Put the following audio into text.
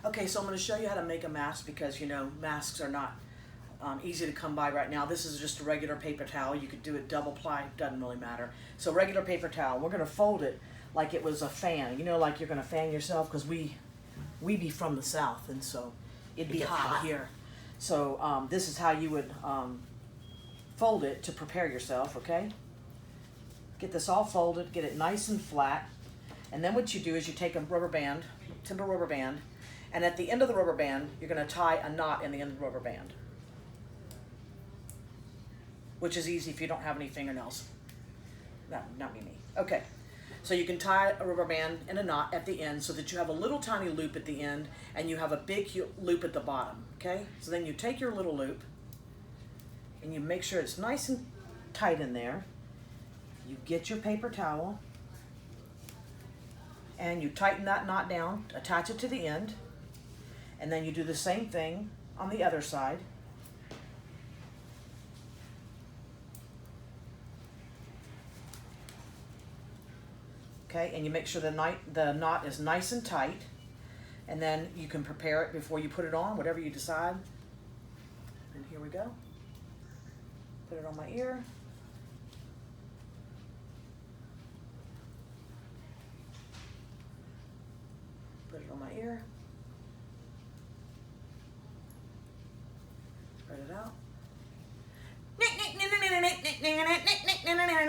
Okay, so I'm going to show you how to make a mask because, you know, masks are not easy to come by right now. This is just a regular paper towel. You could do it double ply, doesn't really matter. So regular paper towel, we're going to fold it like it was a fan. You know, like you're going to fan yourself, because we be from the South, and so it'd be hot here. So this is how you would fold it to prepare yourself, okay? Get this all folded, get it nice and flat, and then what you do is you take a rubber band, timber rubber band, and at the end of the rubber band, you're going to tie a knot in the end of the rubber band, which is easy if you don't have any fingernails. Not me. Okay, so you can tie a rubber band in a knot at the end so that you have a little tiny loop at the end and you have a big loop at the bottom, okay? So then you take your little loop and you make sure it's nice and tight in there. You get your paper towel and you tighten that knot down, attach it to the end, and then you do the same thing on the other side. Okay, and you make sure the knot is nice and tight, and then you can prepare it before you put it on, whatever you decide. And here we go. Put it on my ear. Put it on my ear. Spread it out.